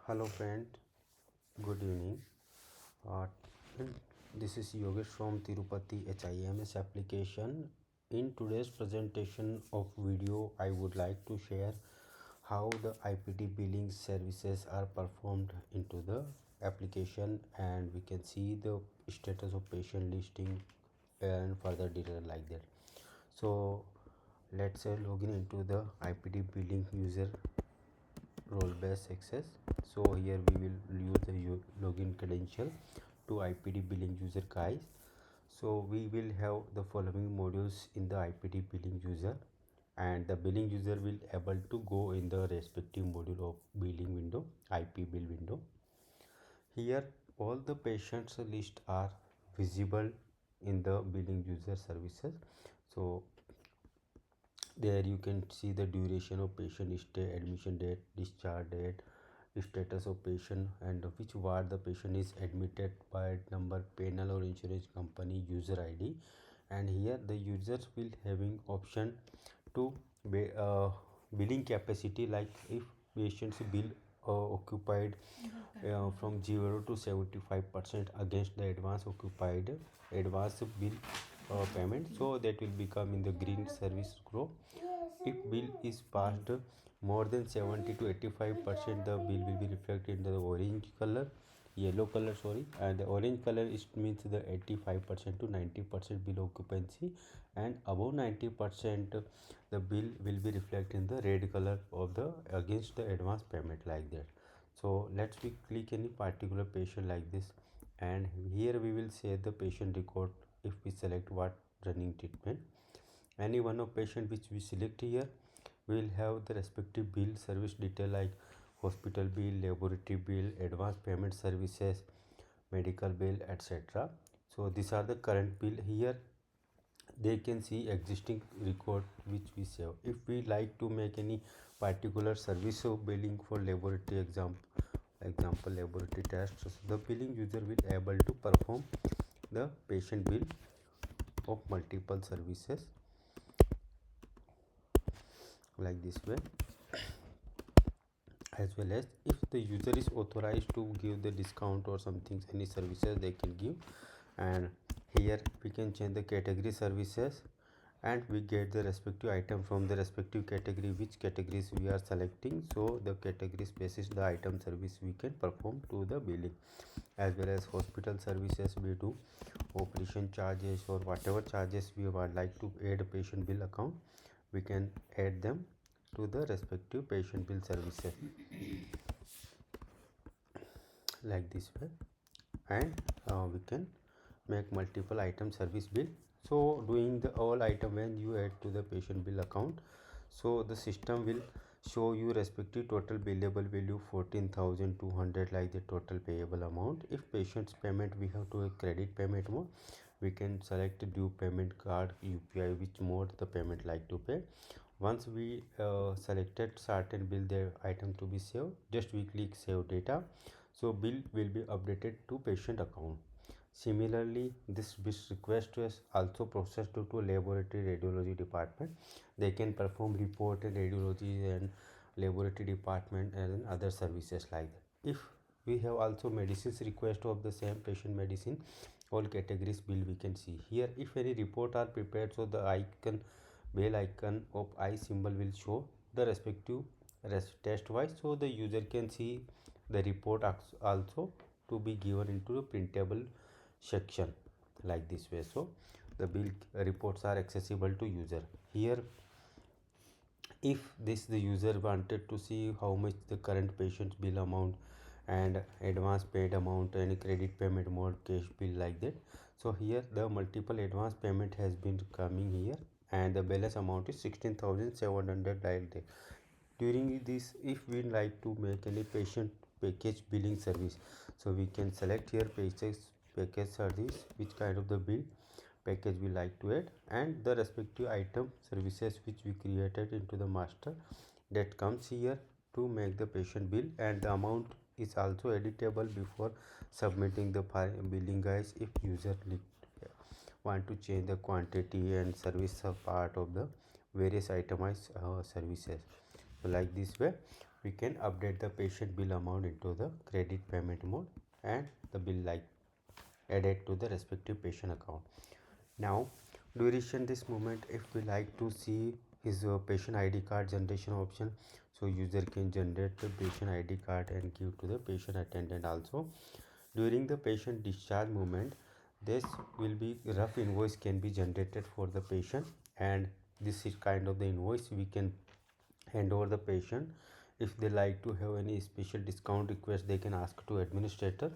Hello friend, good evening. Uh, this is Yogesh from Tirupati HIMS application. In today's presentation of video, I would like to share how the IPD billing services are performed into the application, and we can see the status of patient listing and further detail like that. So let's log into the IPD billing user role based access. So here we will use the login credential to IPD billing user guys. So we will have the following modules in the IPD billing user, and the billing user will able to go in the respective module of billing window, IP bill window. Here all the patients list are visible in the billing user services. So there you can see the duration of patient stay, admission date, discharge date, status of patient, and which ward the patient is admitted, by number, panel or insurance company, user ID. And here the users will having option to billing capacity, like if patients bill occupied from 0 to 75% against the advance bill payment, so that will become in the green service group. If bill is passed more than 70 to 85%, the bill will be reflected in the orange color, yellow color, sorry, and the orange color is means the 85% to 90% bill occupancy, and above 90% the bill will be reflected in the red color of the against the advance payment, like that. So let's we click any particular patient like this, and here we will say the patient record. If we select what running treatment, any one of patient which we select here, we will have the respective bill service detail like hospital bill, laboratory bill, advance payment services, medical bill, etc. So these are the current bill. Here they can see existing record which we save. If we like to make any particular service of billing for laboratory example laboratory tests, so the billing user will able to perform the patient bill of multiple services like this way. As well as if the user is authorized to give the discount or something, any services they can give. And here we can change the category services, and we get the respective item from the respective category, which categories we are selecting. So the category basis the item service we can perform to the billing. As well as hospital services, we do operation charges or whatever charges we would like to add a patient bill account, we can add them to the respective patient bill services like this way. And we can make multiple item service bill. So doing the all item when you add to the patient bill account, so the system will show you respective total billable value 14,200, like the total payable amount. If patient's payment we have to a credit payment mode, we can select due payment card, UPI, which mode the payment like to pay. Once we selected certain bill the item to be saved, just we click save data, so bill will be updated to patient account. Similarly, this request is also processed to laboratory radiology department. They can perform report and radiology and laboratory department and other services like that. If we have also medicines request of the same patient medicine, all categories bill we can see here. If any report are prepared, so the icon bell icon of I symbol will show the respective test wise, so the user can see the report also to be given into the printable section like this way. So the bill reports are accessible to user. Here if this the user wanted to see how much the current patient's bill amount and advance paid amount and credit payment mode, cash bill, like that, so here the multiple advance payment has been coming here, and the balance amount is 16,700 like that. During this, if we like to make any patient package billing service, so we can select here package service, which kind of the bill package we like to add, and the respective item services which we created into the master, that comes here to make the patient bill. And the amount is also editable before submitting the billing guys, if user want to change the quantity and service part of the various itemized services. So like this way we can update the patient bill amount into the credit payment mode and the bill like added to the respective patient account. Now duration this moment, if we like to see his patient ID card generation option, so user can generate the patient ID card and give to the patient attendant also. During the patient discharge moment, this will be rough invoice can be generated for the patient, and this is kind of the invoice we can hand over the patient. If they like to have any special discount request, they can ask to administrator,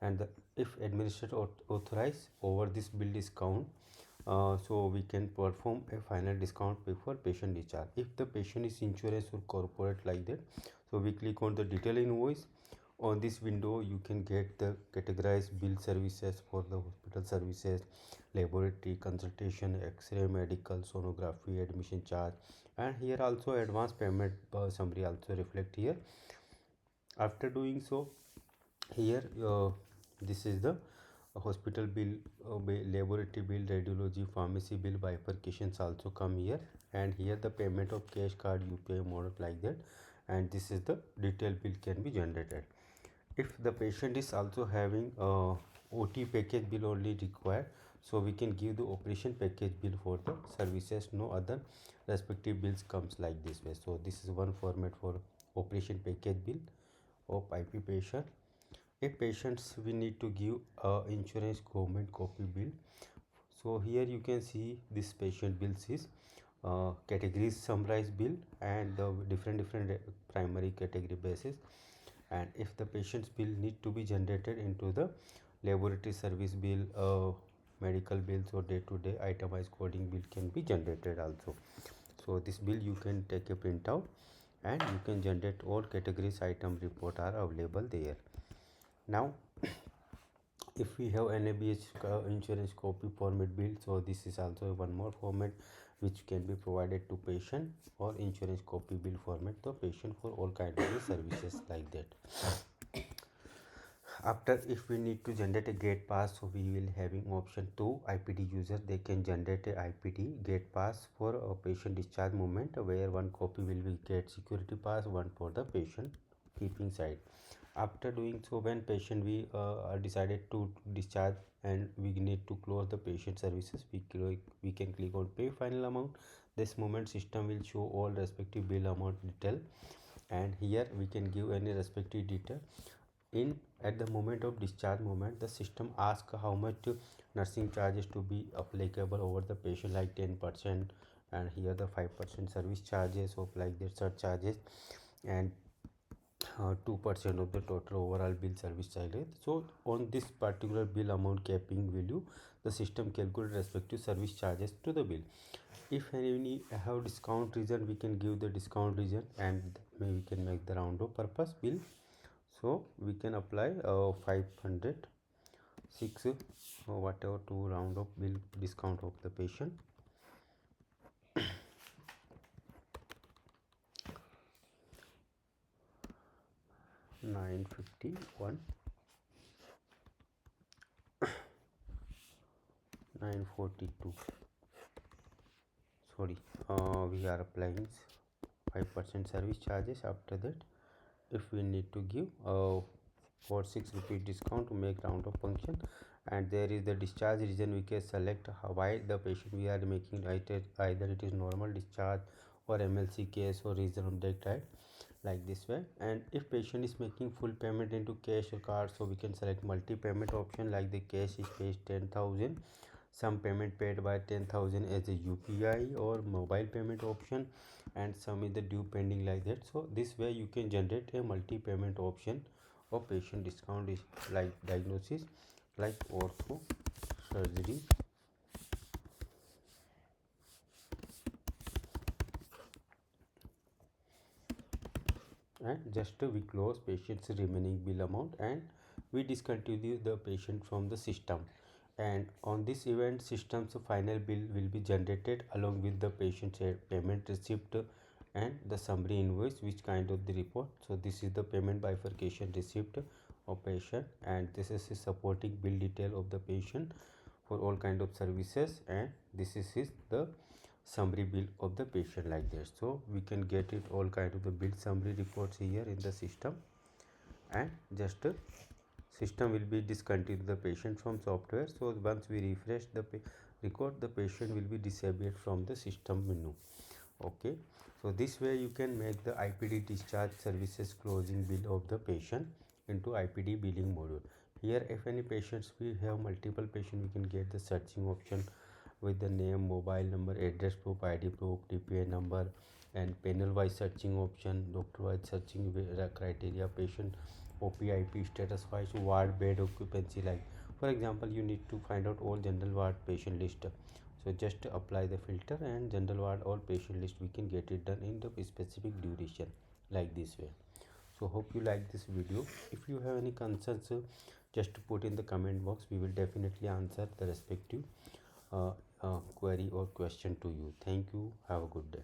and if administrator authorize over this bill discount, so we can perform a final discount before patient discharge. If the patient is insurance or corporate like that, so we click on the detail invoice. On this window you can get the categorized bill services for the hospital services, laboratory consultation, x-ray, medical, sonography, admission charge, and here also advance payment summary also reflect here. After doing so, here this is the hospital bill, laboratory bill, radiology, pharmacy bill bifurcations also come here, and here the payment of cash card, UPI model like that, and this is the detailed bill can be generated. If the patient is also having OT package bill only required, so we can give the operation package bill for the services, no other respective bills comes like this way. So this is one format for operation package bill of IP patient. If patients we need to give insurance government copy bill, so here you can see this patient bills is categories summarized bill and the different primary category basis. And if the patient's bill need to be generated into the laboratory service bill, medical bills, or day-to-day itemized coding bill can be generated also. So this bill you can take a printout and you can generate all categories item report are available there. Now if we have NABH insurance copy format bill, so this is also one more format which can be provided to patient, or insurance copy bill format the patient for all kind of services like that. After, if we need to generate a GatePass, so we will having option 2 IPD user, they can generate a IPD GatePass for a patient discharge moment, where one copy will be get security pass, one for the patient keeping side. After doing so, when patient we decided to discharge and we need to close the patient services, we can click on pay final amount. This moment system will show all respective bill amount detail, and here we can give any respective detail. In at the moment of discharge moment, the system asks how much nursing charges to be applicable over the patient, like 10%, and here the 5% service charges of like that surcharges, and 2% of the total overall bill service charges. So on this particular bill amount capping value, the system calculate respective service charges to the bill. If any have discount region, we can give the discount region, and we can make the round of purpose bill. So we can apply 506 whatever to round of bill discount of the patient. 951 942, sorry, we are applying 5% service charges. After that, if we need to give for 6 rupees discount to make round of function, and there is the discharge region, we can select why the patient we are making, either it is normal discharge or MLC case or region of that type, like this way. And if patient is making full payment into cash or card, so we can select multi payment option, like the cash is paid 10,000, some payment paid by 10,000 as a UPI or mobile payment option, and some is the due pending like that. So this way you can generate a multi payment option of patient discount is like diagnosis, like ortho surgery, and just we close patient's remaining bill amount and we discontinue the patient from the system. And on this event, system's final bill will be generated along with the patient's payment receipt and the summary invoice which kind of the report. So this is the payment bifurcation receipt of patient, and this is the supporting bill detail of the patient for all kind of services, and this is the summary bill of the patient like this. So we can get it all kind of the bill summary reports here in the system, and just system will be discontinue the patient from software. So once we refresh the record, the patient will be disabled from the system menu. Okay, so this way you can make the IPD discharge services closing bill of the patient into IPD billing module. Here if any patients, we have multiple patient, we can get the searching option with the name, mobile number, address proof, ID proof, TPA number, and panel wise searching option, doctor wise searching criteria, patient OPIP status wise, ward bed occupancy. Like for example, you need to find out all general ward patient list, so just apply the filter and general ward all patient list, we can get it done in the specific duration like this way. So hope you like this video. If you have any concerns, just put in the comment box, we will definitely answer the respective query or question to you. Thank you, have a good day.